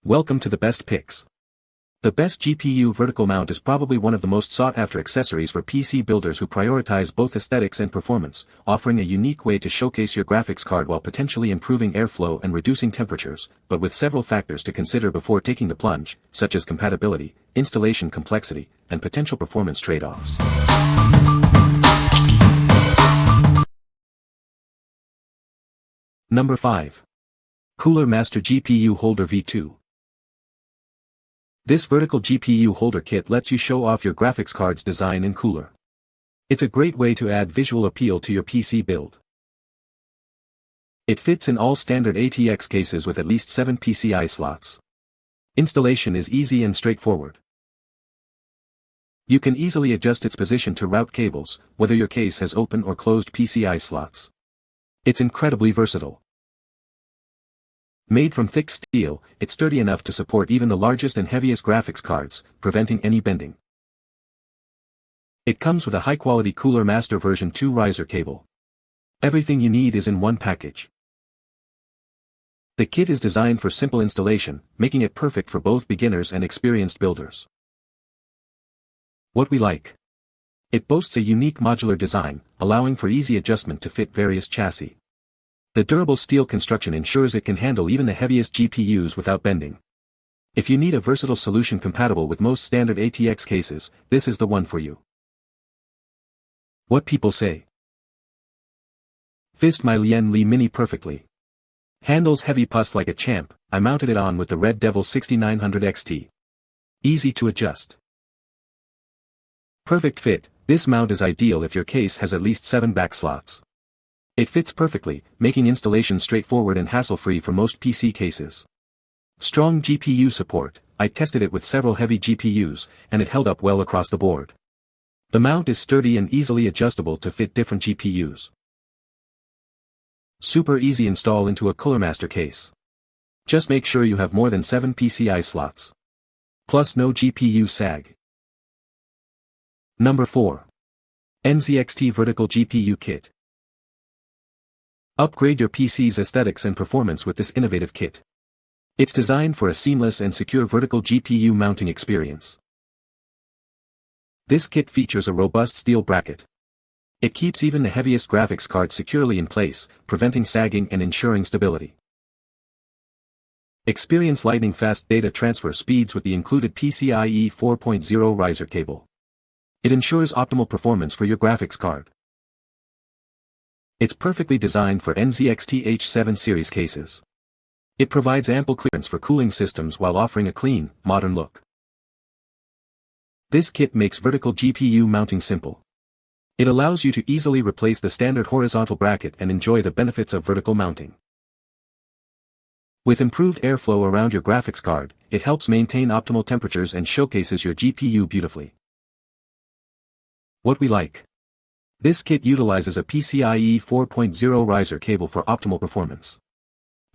Welcome to the best picks. The best GPU vertical mount is probably one of the most sought-after accessories for PC builders who prioritize both aesthetics and performance, offering a unique way to showcase your graphics card while potentially improving airflow and reducing temperatures, but with several factors to consider before taking the plunge, such as compatibility, installation complexity, and potential performance trade-offs. Number 5. Cooler Master GPU Holder V2. This vertical GPU holder kit lets you show off your graphics card's design in cooler. It's a great way to add visual appeal to your PC build. It fits in all standard ATX cases with at least 7 PCI slots. Installation is easy and straightforward. You can easily adjust its position to route cables, whether your case has open or closed PCI slots. It's incredibly versatile. Made from thick steel, it's sturdy enough to support even the largest and heaviest graphics cards, preventing any bending. It comes with a high-quality Cooler Master version 2 riser cable. Everything you need is in one package. The kit is designed for simple installation, making it perfect for both beginners and experienced builders. What we like. It boasts a unique modular design, allowing for easy adjustment to fit various chassis. The durable steel construction ensures it can handle even the heaviest GPUs without bending. If you need a versatile solution compatible with most standard ATX cases, this is the one for you. What people say. Fits my Lian Li Mini perfectly. Handles heavy pus like a champ. I mounted it on with the Red Devil 6900 XT. Easy to adjust. Perfect fit. This mount is ideal if your case has at least 7 back slots. It fits perfectly, making installation straightforward and hassle-free for most PC cases. Strong GPU support. I tested it with several heavy GPUs, and it held up well across the board. The mount is sturdy and easily adjustable to fit different GPUs. Super easy install into a Cooler Master case. Just make sure you have more than 7 PCI slots. Plus no GPU sag. Number 4. NZXT Vertical GPU Kit. Upgrade your PC's aesthetics and performance with this innovative kit. It's designed for a seamless and secure vertical GPU mounting experience. This kit features a robust steel bracket. It keeps even the heaviest graphics card securely in place, preventing sagging and ensuring stability. Experience lightning-fast data transfer speeds with the included PCIe 4.0 riser cable. It ensures optimal performance for your graphics card. It's perfectly designed for NZXT H7 series cases. It provides ample clearance for cooling systems while offering a clean, modern look. This kit makes vertical GPU mounting simple. It allows you to easily replace the standard horizontal bracket and enjoy the benefits of vertical mounting. With improved airflow around your graphics card, it helps maintain optimal temperatures and showcases your GPU beautifully. What we like. This kit utilizes a PCIe 4.0 riser cable for optimal performance.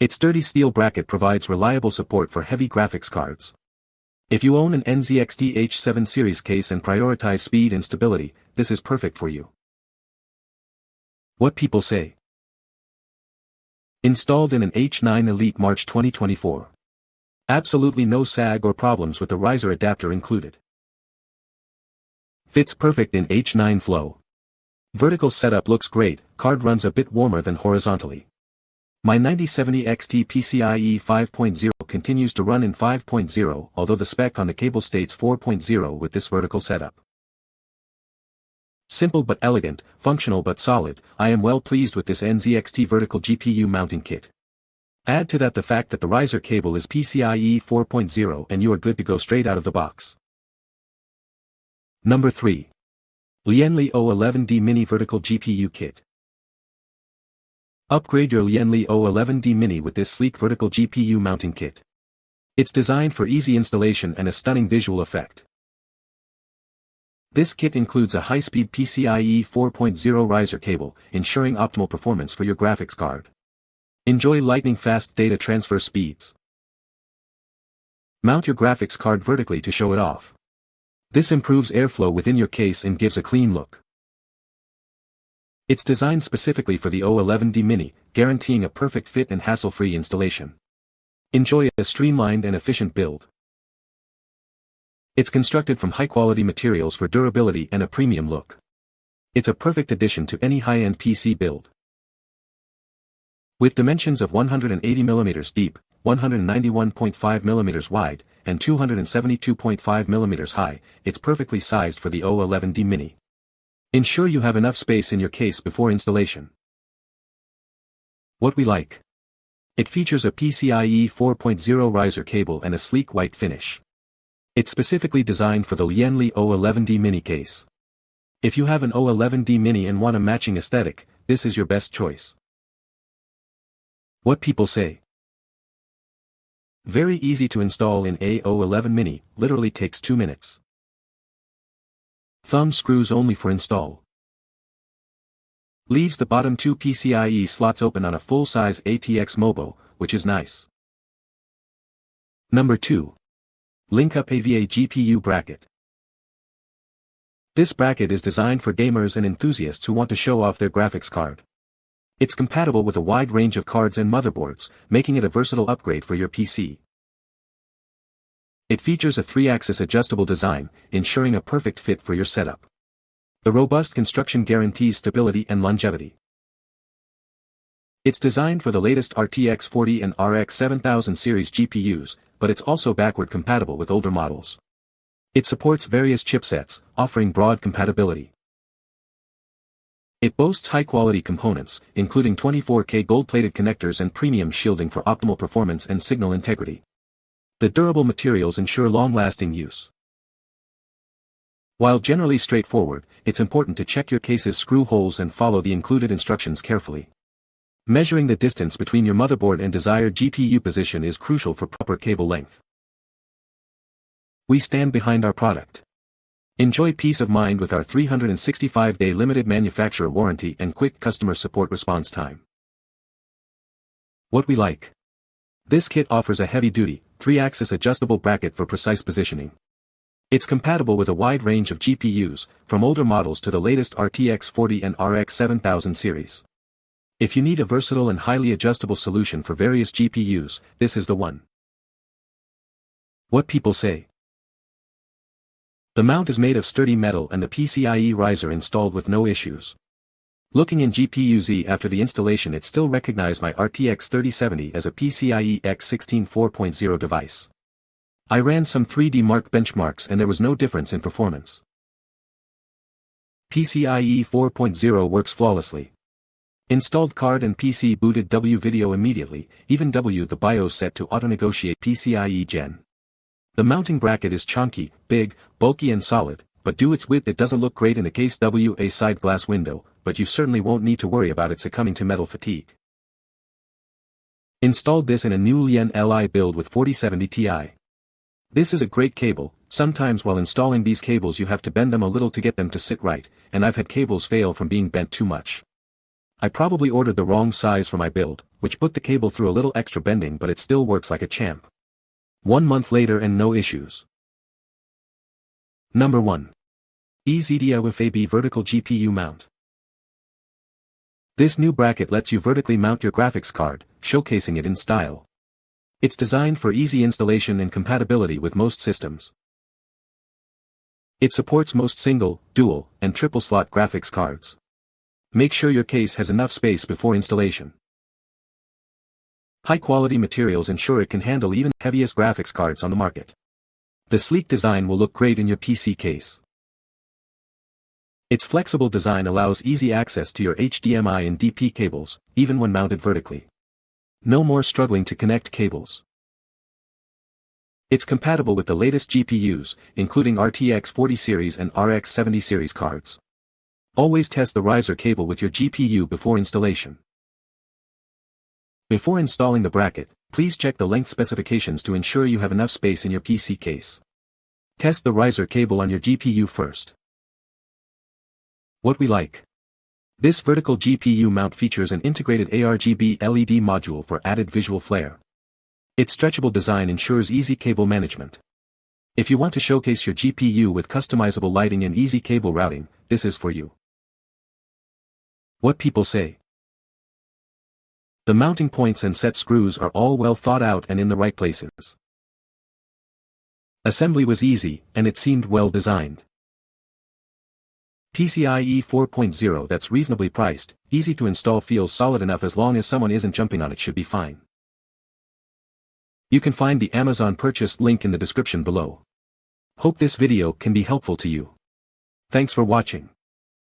Its sturdy steel bracket provides reliable support for heavy graphics cards. If you own an NZXT H7 series case and prioritize speed and stability, this is perfect for you. What people say. Installed in an H9 Elite March 2024. Absolutely no sag or problems with the riser adapter included. Fits perfect in H9 flow. Vertical setup looks great, card runs a bit warmer than horizontally. My 9070 XT PCIe 5.0 continues to run in 5.0, although the spec on the cable states 4.0 with this vertical setup. Simple but elegant, functional but solid, I am well pleased with this NZXT Vertical GPU mounting kit. Add to that the fact that the riser cable is PCIe 4.0 and you are good to go straight out of the box. Number 3. Lian Li O11D Mini Vertical GPU Kit. Upgrade your Lian Li O11D Mini with this sleek vertical GPU mounting kit. It's designed for easy installation and a stunning visual effect. This kit includes a high-speed PCIe 4.0 riser cable, ensuring optimal performance for your graphics card. Enjoy lightning-fast data transfer speeds. Mount your graphics card vertically to show it off. This improves airflow within your case and gives a clean look. It's designed specifically for the O11D Mini, guaranteeing a perfect fit and hassle-free installation. Enjoy a streamlined and efficient build. It's constructed from high-quality materials for durability and a premium look. It's a perfect addition to any high-end PC build. With dimensions of 180mm deep, 191.5mm wide, and 272.5mm high, it's perfectly sized for the O11D Mini. Ensure you have enough space in your case before installation. What we like. It features a PCIe 4.0 riser cable and a sleek white finish. It's specifically designed for the Lian O11D Mini case. If you have an O11D Mini and want a matching aesthetic, this is your best choice. What people say. Very easy to install in A011 Mini, literally takes 2 minutes. Thumb screws only for install. Leaves the bottom 2 PCIe slots open on a full-size ATX Mobo, which is nice. Number 2. LINKUP AVA GPU Bracket. This bracket is designed for gamers and enthusiasts who want to show off their graphics card. It's compatible with a wide range of cards and motherboards, making it a versatile upgrade for your PC. It features a 3-axis adjustable design, ensuring a perfect fit for your setup. The robust construction guarantees stability and longevity. It's designed for the latest RTX 40 and RX 7000 series GPUs, but it's also backward compatible with older models. It supports various chipsets, offering broad compatibility. It boasts high-quality components, including 24K gold-plated connectors and premium shielding for optimal performance and signal integrity. The durable materials ensure long-lasting use. While generally straightforward, it's important to check your case's screw holes and follow the included instructions carefully. Measuring the distance between your motherboard and desired GPU position is crucial for proper cable length. We stand behind our product. Enjoy peace of mind with our 365-day limited manufacturer warranty and quick customer support response time. What we like. This kit offers a heavy-duty, 3-axis adjustable bracket for precise positioning. It's compatible with a wide range of GPUs, from older models to the latest RTX 40 and RX 7000 series. If you need a versatile and highly adjustable solution for various GPUs, this is the one. What people say. The mount is made of sturdy metal and the PCIe riser installed with no issues. Looking in GPU-Z after the installation, it still recognized my RTX 3070 as a PCIe X16 4.0 device. I ran some 3D Mark benchmarks and there was no difference in performance. PCIe 4.0 works flawlessly. Installed card and PC booted W video immediately, even W the BIOS set to auto-negotiate PCIe Gen. The mounting bracket is chunky, big, bulky and solid, but due its width it doesn't look great in the case W a side glass window, but you certainly won't need to worry about it succumbing to metal fatigue. Installed this in a new Lian Li build with 4070 Ti. This is a great cable. Sometimes while installing these cables you have to bend them a little to get them to sit right, and I've had cables fail from being bent too much. I probably ordered the wrong size for my build, which put the cable through a little extra bending, but it still works like a champ. 1 month later and no issues. Number 1. EZDIY-FAB Vertical GPU Mount. This new bracket lets you vertically mount your graphics card, showcasing it in style. It's designed for easy installation and compatibility with most systems. It supports most single, dual, and triple slot graphics cards. Make sure your case has enough space before installation. High-quality materials ensure it can handle even the heaviest graphics cards on the market. The sleek design will look great in your PC case. Its flexible design allows easy access to your HDMI and DP cables, even when mounted vertically. No more struggling to connect cables. It's compatible with the latest GPUs, including RTX 40 series and RX 70 series cards. Always test the riser cable with your GPU before installation. Before installing the bracket, please check the length specifications to ensure you have enough space in your PC case. Test the riser cable on your GPU first. What we like. This vertical GPU mount features an integrated ARGB LED module for added visual flair. Its stretchable design ensures easy cable management. If you want to showcase your GPU with customizable lighting and easy cable routing, this is for you. What people say. The mounting points and set screws are all well thought out and in the right places. Assembly was easy, and it seemed well designed. PCIe 4.0 that's reasonably priced, easy to install, feels solid enough. As long as someone isn't jumping on it, should be fine. You can find the Amazon purchase link in the description below. Hope this video can be helpful to you. Thanks for watching.